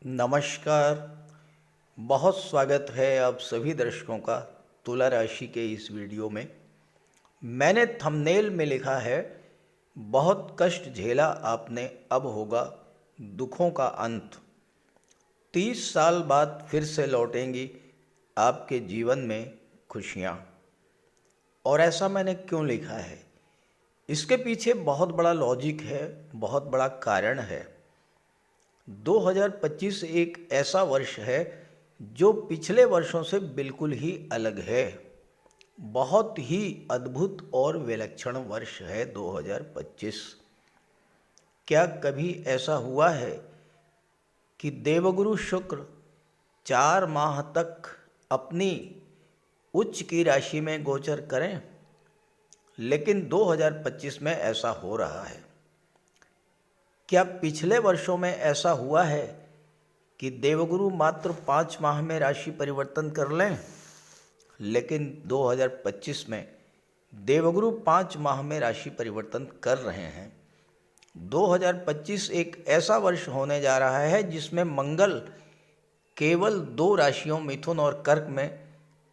नमस्कार। बहुत स्वागत है आप सभी दर्शकों का तुला राशि के इस वीडियो में। मैंने थंबनेल में लिखा है, बहुत कष्ट झेला आपने, अब होगा दुखों का अंत। 30 साल बाद फिर से लौटेंगी आपके जीवन में खुशियाँ। और ऐसा मैंने क्यों लिखा है, इसके पीछे बहुत बड़ा लॉजिक है, बहुत बड़ा कारण है। 2025 एक ऐसा वर्ष है जो पिछले वर्षों से बिल्कुल ही अलग है। बहुत ही अद्भुत और विलक्षण वर्ष है 2025। क्या कभी ऐसा हुआ है कि देवगुरु शुक्र 4 माह तक अपनी उच्च की राशि में गोचर करें? लेकिन 2025 में ऐसा हो रहा है। क्या पिछले वर्षों में ऐसा हुआ है कि देवगुरु मात्र 5 माह में राशि परिवर्तन कर लें? लेकिन 2025 में देवगुरु 5 माह में राशि परिवर्तन कर रहे हैं। 2025 एक ऐसा वर्ष होने जा रहा है जिसमें मंगल केवल 2 राशियों मिथुन और कर्क में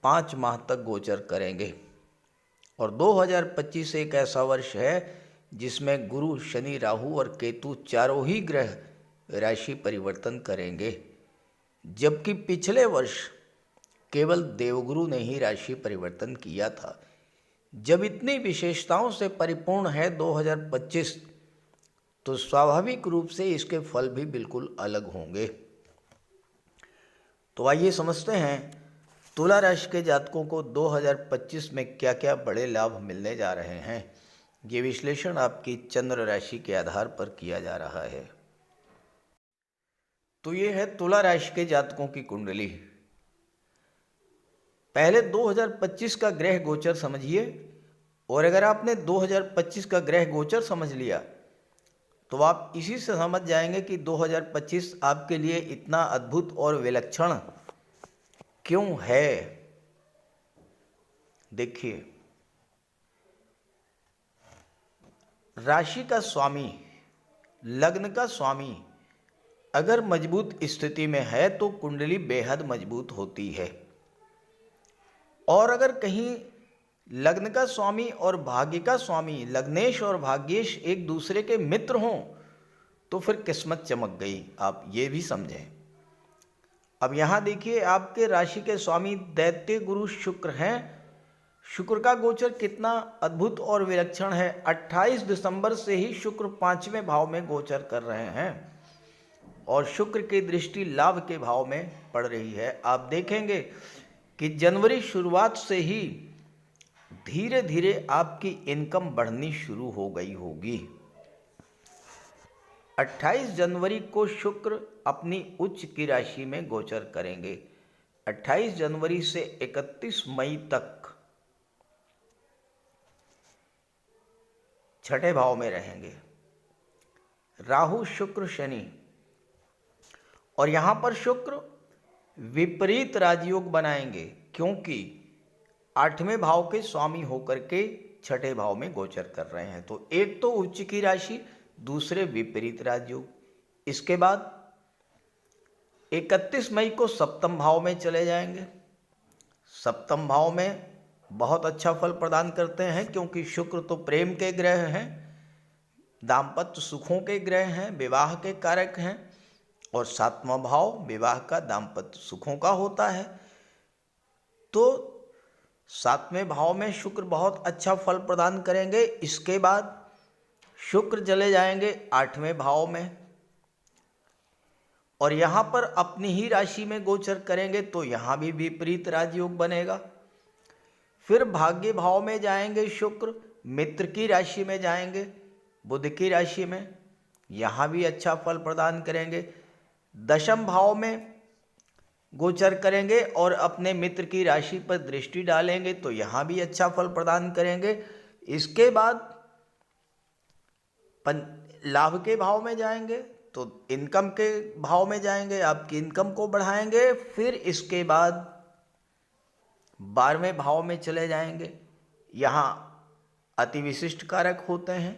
5 माह तक गोचर करेंगे। और 2025 एक ऐसा वर्ष है जिसमें गुरु, शनि, राहु और केतु चारों ही ग्रह राशि परिवर्तन करेंगे। जबकि पिछले वर्ष केवल देवगुरु ने ही राशि परिवर्तन किया था। जब इतनी विशेषताओं से परिपूर्ण है 2025, तो स्वाभाविक रूप से इसके फल भी बिल्कुल अलग होंगे। तो आइए समझते हैं तुला राशि के जातकों को 2025 में क्या क्या बड़े लाभ मिलने जा रहे हैं। ये विश्लेषण आपकी चंद्र राशि के आधार पर किया जा रहा है। तो ये है तुला राशि के जातकों की कुंडली। पहले 2025 का ग्रह गोचर समझिए, और अगर आपने 2025 का ग्रह गोचर समझ लिया तो आप इसी से समझ जाएंगे कि 2025 आपके लिए इतना अद्भुत और विलक्षण क्यों है। देखिए, राशि का स्वामी, लग्न का स्वामी अगर मजबूत स्थिति में है तो कुंडली बेहद मजबूत होती है। और अगर कहीं लग्न का स्वामी और भाग्य का स्वामी, लग्नेश और भाग्येश एक दूसरे के मित्र हों तो फिर किस्मत चमक गई, आप ये भी समझें। अब यहाँ देखिए, आपके राशि के स्वामी दैत्य गुरु शुक्र हैं। शुक्र का गोचर कितना अद्भुत और विलक्षण है। 28 दिसंबर से ही शुक्र 5वें भाव में गोचर कर रहे हैं और शुक्र की दृष्टि लाभ के भाव में पड़ रही है। आप देखेंगे कि जनवरी शुरुआत से ही धीरे धीरे आपकी इनकम बढ़नी शुरू हो गई होगी। 28 जनवरी को शुक्र अपनी उच्च की राशि में गोचर करेंगे। 28 जनवरी से 31 मई तक छठे भाव में रहेंगे राहु, शुक्र, शनि। और यहां पर शुक्र विपरीत राजयोग बनाएंगे, क्योंकि 8वें भाव के स्वामी होकर के छठे भाव में गोचर कर रहे हैं। तो एक तो उच्च की राशि, दूसरे विपरीत राजयोग। इसके बाद 31 मई को सप्तम भाव में चले जाएंगे। सप्तम भाव में बहुत अच्छा फल प्रदान करते हैं, क्योंकि शुक्र तो प्रेम के ग्रह हैं, दाम्पत्य सुखों के ग्रह हैं, विवाह के कारक हैं। और 7वां भाव विवाह का, दाम्पत्य सुखों का होता है। तो 7वें भाव में शुक्र बहुत अच्छा फल प्रदान करेंगे। इसके बाद शुक्र चले जाएंगे 8वें भाव में, और यहाँ पर अपनी ही राशि में गोचर करेंगे, तो यहाँ भी विपरीत राजयोग बनेगा। फिर भाग्य भाव में जाएंगे शुक्र, मित्र की राशि में जाएंगे, बुध की राशि में, यहाँ भी अच्छा फल प्रदान करेंगे। 10वें भाव में गोचर करेंगे और अपने मित्र की राशि पर दृष्टि डालेंगे, तो यहाँ भी अच्छा फल प्रदान करेंगे। इसके बाद लाभ के भाव में जाएंगे, तो इनकम के भाव में जाएंगे, आपकी इनकम को बढ़ाएंगे। फिर इसके बाद 12वें भाव में चले जाएंगे। यहाँ अति विशिष्ट कारक होते हैं,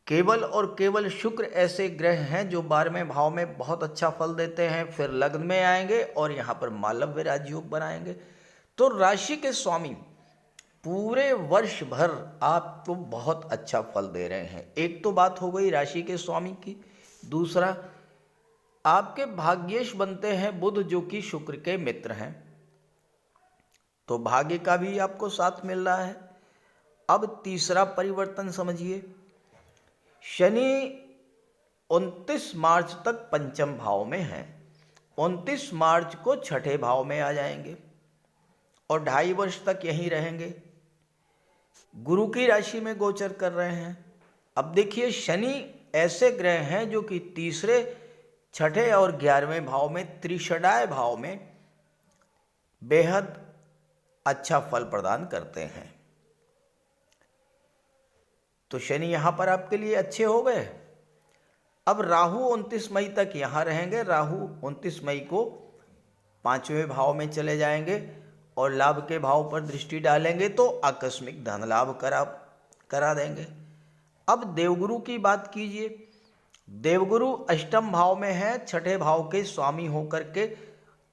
केवल और केवल शुक्र ऐसे ग्रह हैं जो 12वें भाव में बहुत अच्छा फल देते हैं, फिर लग्न में आएंगे और यहाँ पर मालव्य राजयोग बनाएंगे। तो राशि के स्वामी पूरे वर्ष भर आपको बहुत अच्छा फल दे रहे हैं। एक तो बात हो गई राशि के स्वामी की। दूसरा, आपके भाग्येश बनते हैं बुध जो कि शुक्र के मित्र हैं, तो भाग्य का भी आपको साथ मिल रहा है। अब तीसरा परिवर्तन समझिए, शनि 29 मार्च तक पंचम भाव में है, 29 मार्च को छठे भाव में आ जाएंगे और 2.5 वर्ष तक यहीं रहेंगे। गुरु की राशि में गोचर कर रहे हैं। अब देखिए, शनि ऐसे ग्रह हैं जो कि तीसरे, छठे और 11वें भाव में, त्रिषडाय भाव में बेहद अच्छा फल प्रदान करते हैं। तो शनि यहां पर आपके लिए अच्छे हो गए। अब राहु 29 मई तक यहां रहेंगे। राहु 29 मई को 5वें भाव में चले जाएंगे और लाभ के भाव पर दृष्टि डालेंगे तो आकस्मिक धन लाभ करा देंगे। अब देवगुरु की बात कीजिए। देवगुरु अष्टम भाव में है, छठे भाव के स्वामी होकर के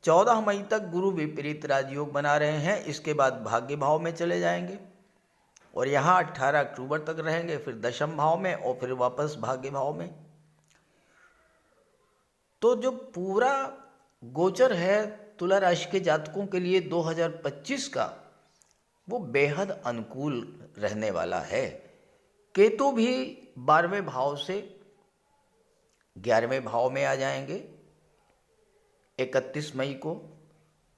14 मई तक गुरु विपरीत राजयोग बना रहे हैं। इसके बाद भाग्य भाव में चले जाएंगे और यहाँ 18 अक्टूबर तक रहेंगे, फिर दशम भाव में और फिर वापस भाग्य भाव में। तो जो पूरा गोचर है तुला राशि के जातकों के लिए 2025 का, वो बेहद अनुकूल रहने वाला है। केतु भी 12वें भाव से 11वें भाव में आ जाएंगे 31 मई को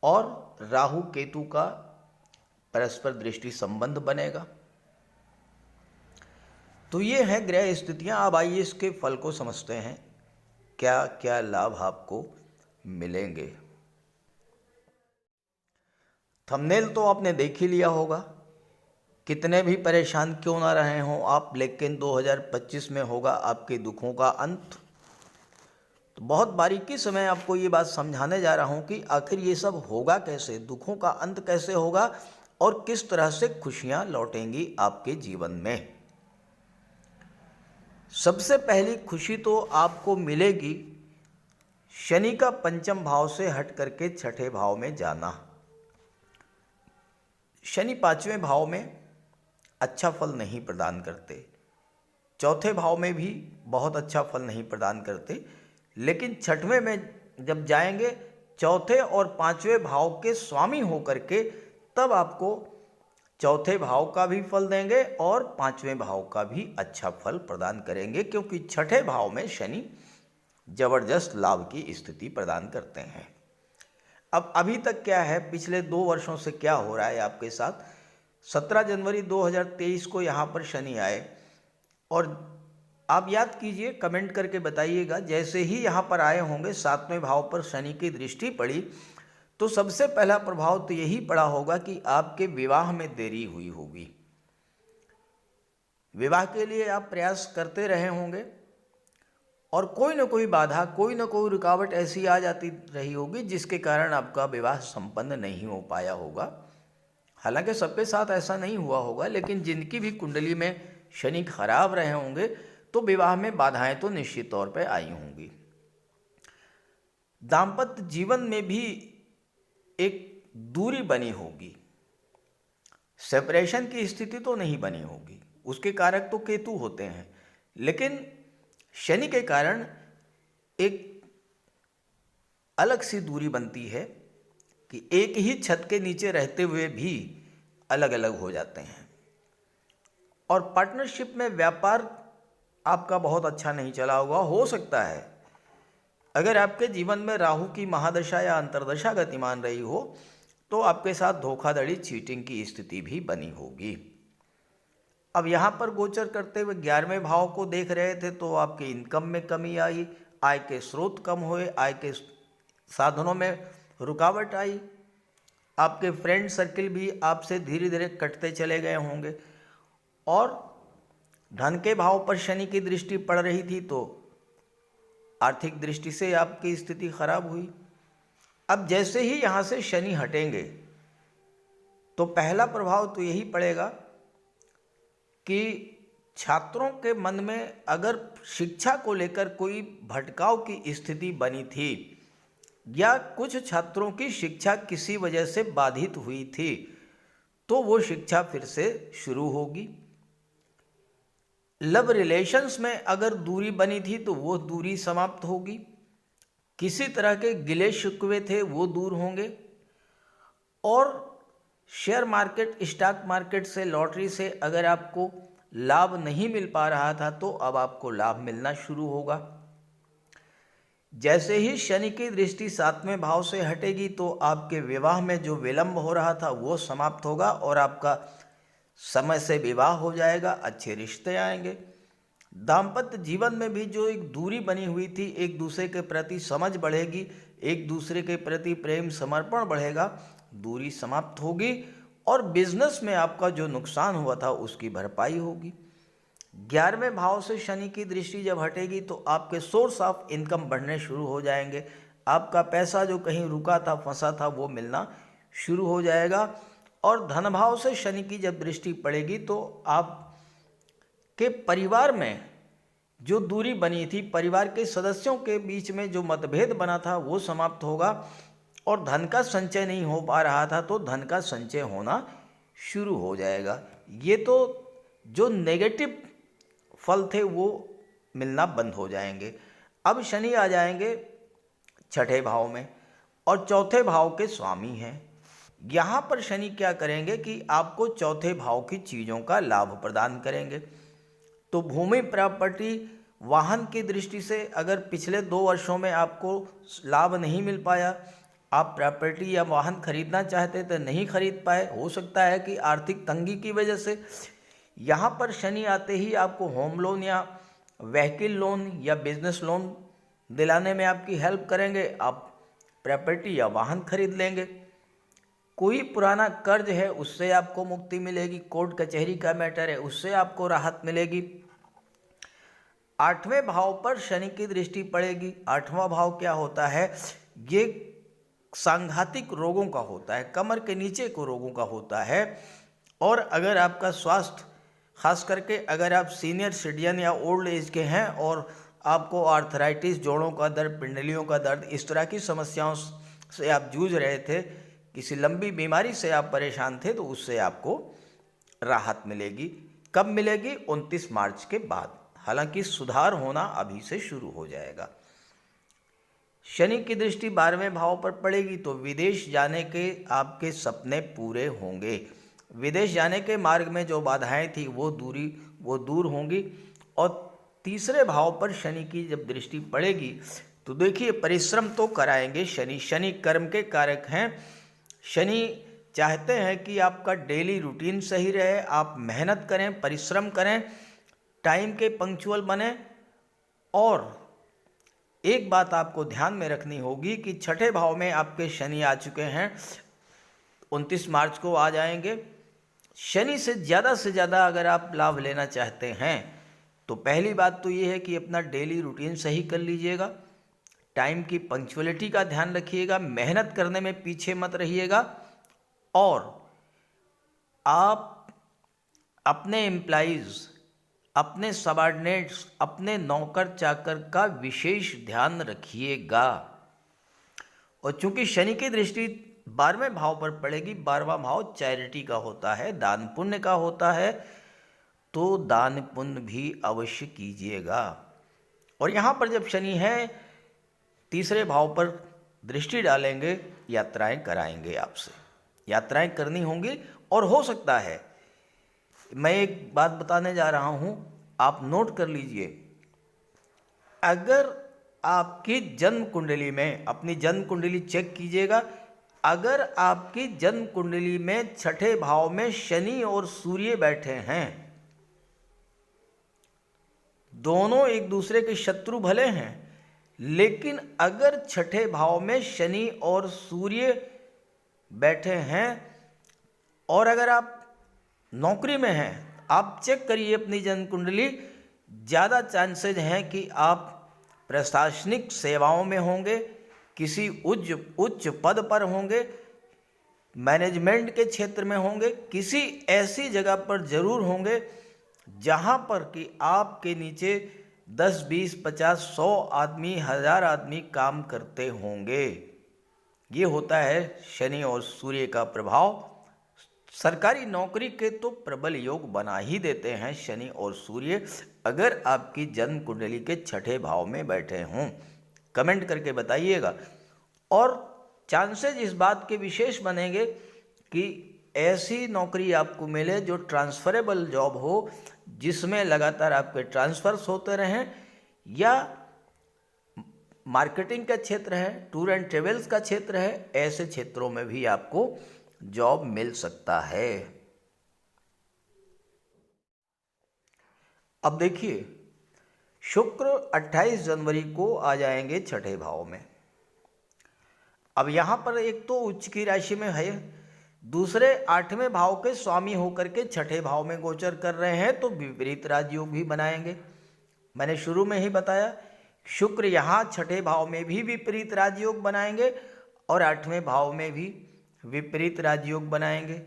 और राहु केतु का परस्पर दृष्टि संबंध बनेगा। तो ये है ग्रह स्थितियां। अब आइए इसके फल को समझते हैं, क्या क्या लाभ आपको मिलेंगे। थंबनेल तो आपने देख ही लिया होगा। कितने भी परेशान क्यों ना रहे हों आप, लेकिन 2025 में होगा आपके दुखों का अंत। तो बहुत बारीकी से मैं आपको ये बात समझाने जा रहा हूँ कि आखिर ये सब होगा कैसे, दुखों का अंत कैसे होगा और किस तरह से खुशियाँ लौटेंगी आपके जीवन में। सबसे पहली खुशी तो आपको मिलेगी शनि का पंचम भाव से हट करके छठे भाव में जाना। शनि 5वें भाव में अच्छा फल नहीं प्रदान करते, चौथे भाव में भी बहुत अच्छा फल नहीं प्रदान करते, लेकिन छठवें में जब जाएंगे, चौथे और 5वें भाव के स्वामी होकर के, तब आपको चौथे भाव का भी फल देंगे और 5वें भाव का भी अच्छा फल प्रदान करेंगे, क्योंकि छठे भाव में शनि जबरदस्त लाभ की स्थिति प्रदान करते हैं। अब अभी तक क्या है, पिछले 2 वर्षों से क्या हो रहा है आपके साथ। 17 जनवरी 2023 को यहाँ पर शनि आए और आप याद कीजिए, कमेंट करके बताइएगा, जैसे ही यहाँ पर आए होंगे 7वें भाव पर शनि की दृष्टि पड़ी तो सबसे पहला प्रभाव तो यही पड़ा होगा कि आपके विवाह में देरी हुई होगी। विवाह के लिए आप प्रयास करते रहे होंगे और कोई ना कोई बाधा, कोई ना कोई रुकावट ऐसी आ जाती रही होगी जिसके कारण आपका विवाह संपन्न नहीं हो पाया होगा। हालांकि सबके साथ ऐसा नहीं हुआ होगा, लेकिन जिनकी भी कुंडली में शनि खराब रहे होंगे तो विवाह में बाधाएं तो निश्चित तौर पर आई होंगी। दाम्पत्य जीवन में भी एक दूरी बनी होगी, सेपरेशन की स्थिति तो नहीं बनी होगी, उसके कारक तो केतु होते हैं, लेकिन शनि के कारण एक अलग सी दूरी बनती है कि एक ही छत के नीचे रहते हुए भी अलग अलग हो जाते हैं। और पार्टनरशिप में व्यापार आपका बहुत अच्छा नहीं चला होगा। हो सकता है अगर आपके जीवन में राहु की महादशा या अंतर्दशा गतिमान रही हो तो आपके साथ धोखाधड़ी, चीटिंग की स्थिति भी बनी होगी। अब यहाँ पर गोचर करते हुए 11वें भाव को देख रहे थे तो आपके इनकम में कमी आई, आय के स्रोत कम हुए, आय के साधनों में रुकावट आई, आपके फ्रेंड सर्किल भी आपसे धीरे धीरे कटते चले गए होंगे और धन के भाव पर शनि की दृष्टि पड़ रही थी तो आर्थिक दृष्टि से आपकी स्थिति खराब हुई। अब जैसे ही यहाँ से शनि हटेंगे तो पहला प्रभाव तो यही पड़ेगा कि छात्रों के मन में अगर शिक्षा को लेकर कोई भटकाव की स्थिति बनी थी या कुछ छात्रों की शिक्षा किसी वजह से बाधित हुई थी, तो वो शिक्षा फिर से शुरू होगी। लव रिलेशंस में अगर दूरी बनी थी तो वो दूरी समाप्त होगी। किसी तरह के गिले शिकवे थे वो दूर होंगे। और शेयर मार्केट, स्टॉक मार्केट से, लॉटरी से अगर आपको लाभ नहीं मिल पा रहा था तो अब आपको लाभ मिलना शुरू होगा। जैसे ही शनि की दृष्टि 7वें भाव से हटेगी तो आपके विवाह में जो विलंब हो रहा था वो समाप्त होगा और आपका समय से विवाह हो जाएगा, अच्छे रिश्ते आएंगे। दाम्पत्य जीवन में भी जो एक दूरी बनी हुई थी, एक दूसरे के प्रति समझ बढ़ेगी, एक दूसरे के प्रति प्रेम समर्पण बढ़ेगा, दूरी समाप्त होगी। और बिजनेस में आपका जो नुकसान हुआ था उसकी भरपाई होगी। 11वें भाव से शनि की दृष्टि जब हटेगी तो आपके सोर्स ऑफ इनकम बढ़ने शुरू हो जाएंगे। आपका पैसा जो कहीं रुका था, फंसा था, वो मिलना शुरू हो जाएगा। और धन भाव से शनि की जब दृष्टि पड़ेगी तो आपके परिवार में जो दूरी बनी थी, परिवार के सदस्यों के बीच में जो मतभेद बना था वो समाप्त होगा। और धन का संचय नहीं हो पा रहा था तो धन का संचय होना शुरू हो जाएगा। ये तो जो नेगेटिव फल थे वो मिलना बंद हो जाएंगे। अब शनि आ जाएंगे 6ठे भाव में और 4थे भाव के स्वामी हैं। यहाँ पर शनि क्या करेंगे कि आपको 4थे भाव की चीज़ों का लाभ प्रदान करेंगे। तो भूमि, प्रॉपर्टी, वाहन की दृष्टि से अगर पिछले 2 वर्षों में आपको लाभ नहीं मिल पाया, आप प्रॉपर्टी या वाहन खरीदना चाहते थे, नहीं खरीद पाए, हो सकता है कि आर्थिक तंगी की वजह से, यहाँ पर शनि आते ही आपको होम लोन या व्हीकल लोन या बिजनेस लोन दिलाने में आपकी हेल्प करेंगे। आप प्रॉपर्टी या वाहन खरीद लेंगे। कोई पुराना कर्ज है उससे आपको मुक्ति मिलेगी। कोर्ट कचहरी का मैटर है उससे आपको राहत मिलेगी। 8वें भाव पर शनि की दृष्टि पड़ेगी। 8वां भाव क्या होता है? ये सांघातिक रोगों का होता है, कमर के नीचे को रोगों का होता है। और अगर आपका स्वास्थ्य, खास करके अगर आप सीनियर सिटीजन या ओल्ड एज के हैं और आपको आर्थराइटिस, जोड़ों का दर्द, पिंडलियों का दर्द, इस तरह की समस्याओं से आप जूझ रहे थे, किसी लंबी बीमारी से आप परेशान थे, तो उससे आपको राहत मिलेगी। कब मिलेगी? 29 मार्च के बाद। हालांकि सुधार होना अभी से शुरू हो जाएगा। शनि की दृष्टि 12वें भाव पर पड़ेगी तो विदेश जाने के आपके सपने पूरे होंगे। विदेश जाने के मार्ग में जो बाधाएं थी वो दूर होंगी। और 3रे भाव पर शनि की जब दृष्टि पड़ेगी तो देखिए, परिश्रम तो कराएंगे शनि। शनि कर्म के कारक हैं। शनि चाहते हैं कि आपका डेली रूटीन सही रहे, आप मेहनत करें, परिश्रम करें, टाइम के पंक्चुअल बने। और एक बात आपको ध्यान में रखनी होगी कि 6ठे भाव में आपके शनि आ चुके हैं, 29 मार्च को आ जाएंगे। शनि से ज़्यादा अगर आप लाभ लेना चाहते हैं तो पहली बात तो ये है कि अपना डेली रूटीन सही कर लीजिएगा, टाइम की पंक्चुअलिटी का ध्यान रखिएगा, मेहनत करने में पीछे मत रहिएगा। और आप अपने एम्प्लॉइज़, अपने सबऑर्डिनेट्स, अपने नौकर चाकर का विशेष ध्यान रखिएगा। और चूंकि शनि की दृष्टि 12वें भाव पर पड़ेगी, 12वां भाव चैरिटी का होता है, दान पुण्य का होता है, तो दान पुण्य भी अवश्य कीजिएगा। और यहाँ पर जब शनि है 3रे भाव पर दृष्टि डालेंगे, यात्राएं कराएंगे आपसे, यात्राएं करनी होंगी। और हो सकता है, मैं एक बात बताने जा रहा हूं, आप नोट कर लीजिए, अगर आपकी जन्म कुंडली में, अपनी जन्म कुंडली चेक कीजिएगा, अगर आपकी जन्म कुंडली में 6ठे भाव में शनि और सूर्य बैठे हैं, दोनों एक दूसरे के शत्रु भले हैं, लेकिन अगर 6ठे भाव में शनि और सूर्य बैठे हैं और अगर आप नौकरी में हैं, आप चेक करिए अपनी जन्म कुंडली, ज़्यादा चांसेज हैं कि आप प्रशासनिक सेवाओं में होंगे, किसी उच्च पद पर होंगे, मैनेजमेंट के क्षेत्र में होंगे, किसी ऐसी जगह पर जरूर होंगे जहाँ पर कि आपके नीचे 10, 20, 50, 100 आदमी, 1000 आदमी काम करते होंगे। ये होता है शनि और सूर्य का प्रभाव। सरकारी नौकरी के तो प्रबल योग बना ही देते हैं शनि और सूर्य, अगर आपकी जन्म कुंडली के छठे भाव में बैठे हों। कमेंट करके बताइएगा। और चांसेस इस बात के विशेष बनेंगे कि ऐसी नौकरी आपको मिले जो ट्रांसफरेबल जॉब हो, जिसमें लगातार आपके ट्रांसफर्स होते रहें, या मार्केटिंग का क्षेत्र है, टूर एंड ट्रेवल्स का क्षेत्र है, ऐसे क्षेत्रों में भी आपको जॉब मिल सकता है। अब देखिए, शुक्र 28 जनवरी को आ जाएंगे छठे भाव में। अब यहाँ पर एक तो उच्च की राशि में है, दूसरे 8वें भाव के स्वामी होकर के छठे भाव में गोचर कर रहे हैं, तो विपरीत राजयोग भी बनाएंगे। मैंने शुरू में ही बताया, शुक्र यहाँ छठे भाव में भी विपरीत राजयोग बनाएंगे और 8वें भाव में भी विपरीत राजयोग बनाएंगे।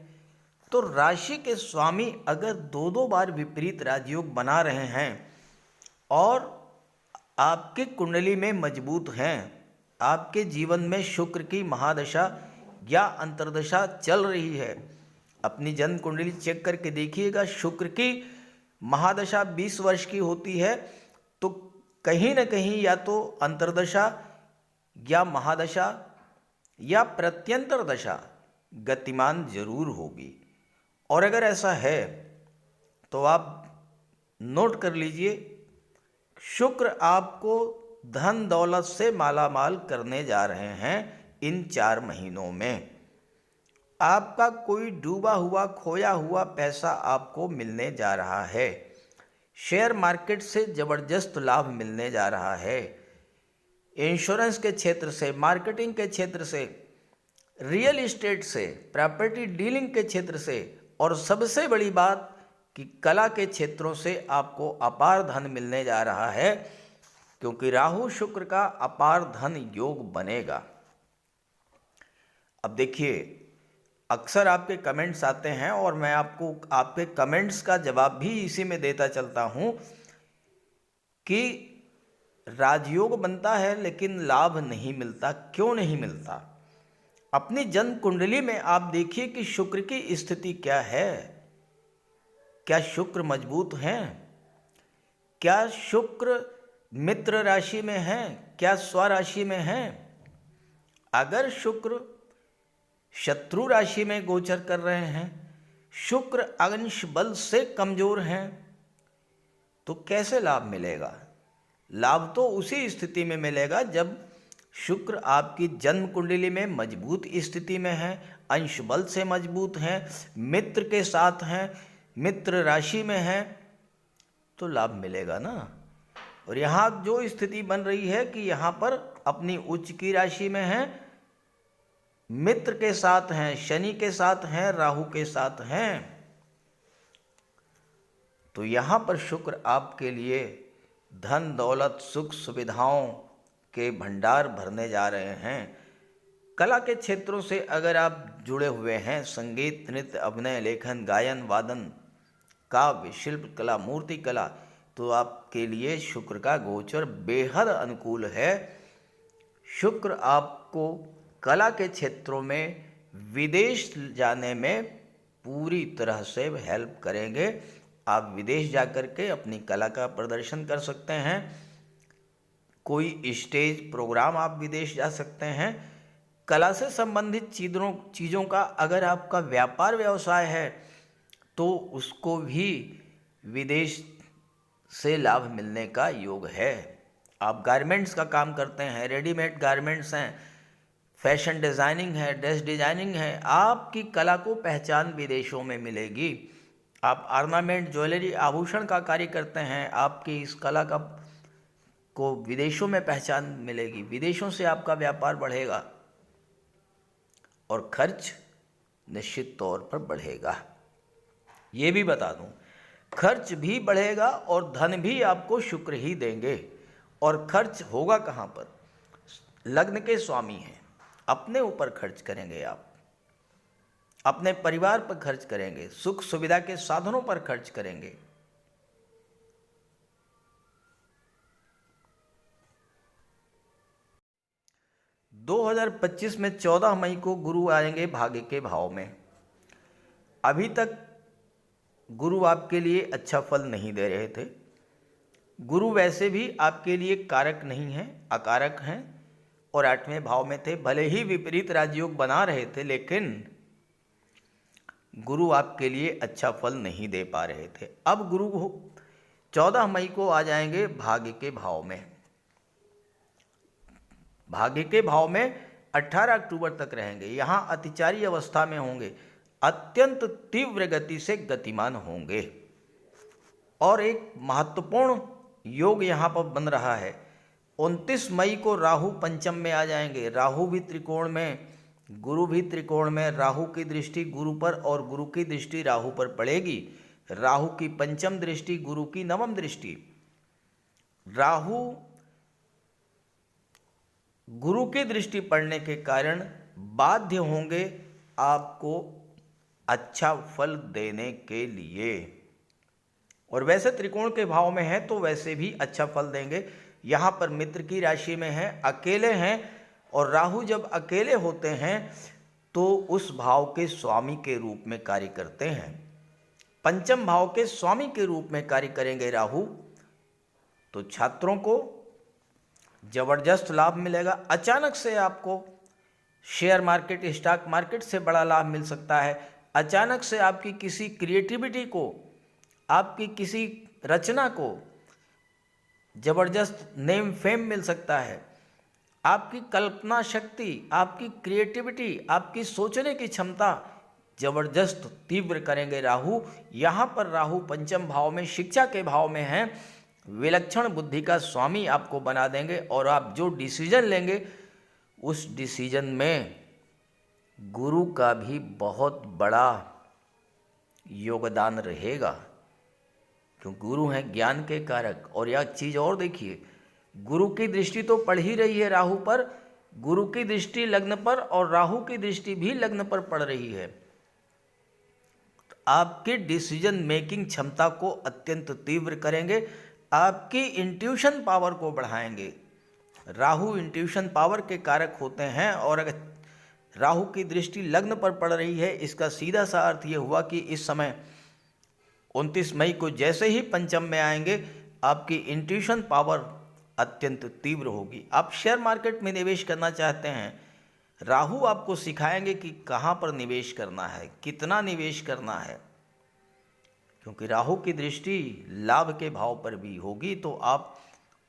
तो राशि के स्वामी अगर दो दो बार विपरीत राजयोग बना रहे हैं और आपकी कुंडली में मजबूत हैं, आपके जीवन में शुक्र की महादशा या अंतर्दशा चल रही है, अपनी जन्म कुंडली चेक करके देखिएगा। शुक्र की महादशा 20 वर्ष की होती है, तो कहीं न कहीं या तो अंतर्दशा या महादशा या प्रत्यंतर दशा गतिमान जरूर होगी। और अगर ऐसा है तो आप नोट कर लीजिए, शुक्र आपको धन दौलत से मालामाल करने जा रहे हैं इन 4 महीनों में। आपका कोई डूबा हुआ खोया हुआ पैसा आपको मिलने जा रहा है। शेयर मार्केट से ज़बरदस्त लाभ मिलने जा रहा है। इंश्योरेंस के क्षेत्र से, मार्केटिंग के क्षेत्र से, रियल इस्टेट से, प्रॉपर्टी डीलिंग के क्षेत्र से, और सबसे बड़ी बात कि कला के क्षेत्रों से आपको अपार धन मिलने जा रहा है, क्योंकि राहु शुक्र का अपार धन योग बनेगा। अब देखिए, अक्सर आपके कमेंट्स आते हैं और मैं आपको आपके कमेंट्स का जवाब भी इसी में देता चलता हूं कि राजयोग बनता है लेकिन लाभ नहीं मिलता। क्यों नहीं मिलता? अपनी जन्म कुंडली में आप देखिए कि शुक्र की स्थिति क्या है। क्या शुक्र मजबूत हैं? क्या शुक्र मित्र राशि में हैं? क्या स्वराशि में हैं? अगर शुक्र शत्रु राशि में गोचर कर रहे हैं, शुक्र अंश बल से कमजोर हैं, तो कैसे लाभ मिलेगा? लाभ तो उसी स्थिति में मिलेगा जब शुक्र आपकी जन्म कुंडली में मजबूत स्थिति में है, अंश बल से मजबूत हैं, मित्र के साथ हैं, मित्र राशि में हैं, तो लाभ मिलेगा ना। और यहाँ जो स्थिति बन रही है कि यहाँ पर अपनी उच्च की राशि में है, मित्र के साथ हैं, शनि के साथ हैं, राहु के साथ हैं, तो यहाँ पर शुक्र आपके लिए धन दौलत सुख सुविधाओं के भंडार भरने जा रहे हैं। कला के क्षेत्रों से अगर आप जुड़े हुए हैं, संगीत, नृत्य, अभिनय, लेखन, गायन, वादन, काव्य, शिल्प कला, मूर्ति कला, तो आपके लिए शुक्र का गोचर बेहद अनुकूल है। शुक्र आपको कला के क्षेत्रों में विदेश जाने में पूरी तरह से हेल्प करेंगे। आप विदेश जाकर के अपनी कला का प्रदर्शन कर सकते हैं। कोई स्टेज प्रोग्राम आप विदेश जा सकते हैं। कला से संबंधित चीज़ों का अगर आपका व्यापार व्यवसाय है तो उसको भी विदेश से लाभ मिलने का योग है। आप गारमेंट्स का काम करते हैं, रेडीमेड गारमेंट्स हैं, फैशन डिज़ाइनिंग है, ड्रेस डिज़ाइनिंग है, आपकी कला को पहचान विदेशों में मिलेगी। आप ऑर्नामेंट, ज्वेलरी, आभूषण का कार्य करते हैं, आपकी इस कला का को विदेशों में पहचान मिलेगी, विदेशों से आपका व्यापार बढ़ेगा और खर्च निश्चित तौर पर बढ़ेगा। ये भी बता दूं, खर्च भी बढ़ेगा और धन भी आपको शुक्र ही देंगे। और खर्च होगा कहाँ पर? लग्न के स्वामी हैं, अपने ऊपर खर्च करेंगे, आप अपने परिवार पर खर्च करेंगे, सुख सुविधा के साधनों पर खर्च करेंगे। 2025 में 14 मई को गुरु आएंगे भाग्य के भाव में। अभी तक गुरु आपके लिए अच्छा फल नहीं दे रहे थे। गुरु वैसे भी आपके लिए कारक नहीं है, अकारक हैं और 8वें भाव में थे। भले ही विपरीत राजयोग बना रहे थे, लेकिन गुरु आपके लिए अच्छा फल नहीं दे पा रहे थे। अब गुरु 14 मई को आ जाएंगे भाग्य के भाव में। भाग्य के भाव में 18 अक्टूबर तक रहेंगे। यहाँ अतिचारी अवस्था में होंगे, अत्यंत तीव्र गति से गतिमान होंगे। और एक महत्वपूर्ण योग यहाँ पर बन रहा है। 29 मई को राहु पंचम में आ जाएंगे। राहु भी त्रिकोण में, गुरु भी त्रिकोण में। राहु की दृष्टि गुरु पर और गुरु की दृष्टि राहु पर पड़ेगी। राहु की पंचम दृष्टि, गुरु की नवम दृष्टि। राहु गुरु की दृष्टि पड़ने के कारण बाध्य होंगे आपको अच्छा फल देने के लिए। और वैसे त्रिकोण के भाव में है तो वैसे भी अच्छा फल देंगे। यहाँ पर मित्र की राशि में है, अकेले हैं, और राहु जब अकेले होते हैं तो उस भाव के स्वामी के रूप में कार्य करते हैं। पंचम भाव के स्वामी के रूप में कार्य करेंगे राहु, तो छात्रों को जबरदस्त लाभ मिलेगा। अचानक से आपको शेयर मार्केट, स्टॉक मार्केट से बड़ा लाभ मिल सकता है। अचानक से आपकी किसी क्रिएटिविटी को, आपकी किसी रचना को जबरदस्त नेम फेम मिल सकता है। आपकी कल्पना शक्ति, आपकी क्रिएटिविटी, आपकी सोचने की क्षमता जबरदस्त तीव्र करेंगे राहु। यहाँ पर राहु पंचम भाव में, शिक्षा के भाव में है। विलक्षण बुद्धि का स्वामी आपको बना देंगे और आप जो डिसीजन लेंगे उस डिसीजन में गुरु का भी बहुत बड़ा योगदान रहेगा, क्योंकि गुरु हैं ज्ञान के कारक। और यह चीज़ और देखिए, गुरु की दृष्टि तो पड़ ही रही है राहु पर, गुरु की दृष्टि लग्न पर और राहु की दृष्टि भी लग्न पर पड़ रही है। तो आपकी डिसीजन मेकिंग क्षमता को अत्यंत तीव्र करेंगे, आपकी इंट्यूशन पावर को बढ़ाएंगे। राहु इंट्यूशन पावर के कारक होते हैं, और अगर राहु की दृष्टि लग्न पर पड़ रही है, इसका सीधा सा अर्थ ये हुआ कि इस समय 29 मई को जैसे ही पंचम में आएंगे, आपकी इंट्यूशन पावर अत्यंत तीव्र होगी। आप शेयर मार्केट में निवेश करना चाहते हैं, राहु आपको सिखाएंगे कि कहाँ पर निवेश करना है, कितना निवेश करना है, क्योंकि राहु की दृष्टि लाभ के भाव पर भी होगी। तो आप,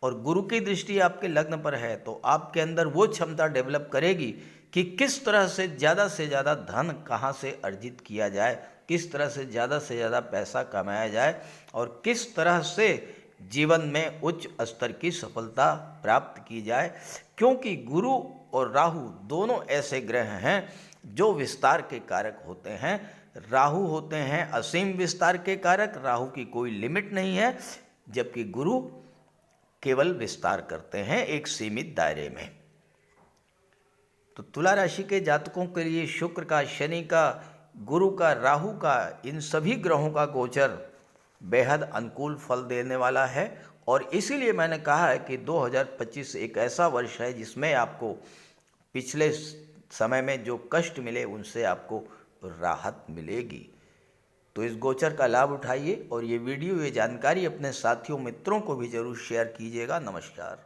और गुरु की दृष्टि आपके लग्न पर है, तो आपके अंदर वो क्षमता डेवलप करेगी कि किस तरह से ज़्यादा धन कहाँ से अर्जित किया जाए, किस तरह से ज़्यादा पैसा कमाया जाए, और किस तरह से जीवन में उच्च स्तर की सफलता प्राप्त की जाए। क्योंकि गुरु और राहु दोनों ऐसे ग्रह हैं जो विस्तार के कारक होते हैं। राहु होते हैं असीम विस्तार के कारक, राहु की कोई लिमिट नहीं है, जबकि गुरु केवल विस्तार करते हैं एक सीमित दायरे में। तो तुला राशि के जातकों के लिए शुक्र का, शनि का, गुरु का, राहु का, इन सभी ग्रहों का गोचर बेहद अनुकूल फल देने वाला है। और इसीलिए मैंने कहा है कि 2025 एक ऐसा वर्ष है जिसमें आपको पिछले समय में जो कष्ट मिले उनसे आपको राहत मिलेगी। तो इस गोचर का लाभ उठाइए और ये वीडियो, ये जानकारी अपने साथियों, मित्रों को भी जरूर शेयर कीजिएगा। नमस्कार।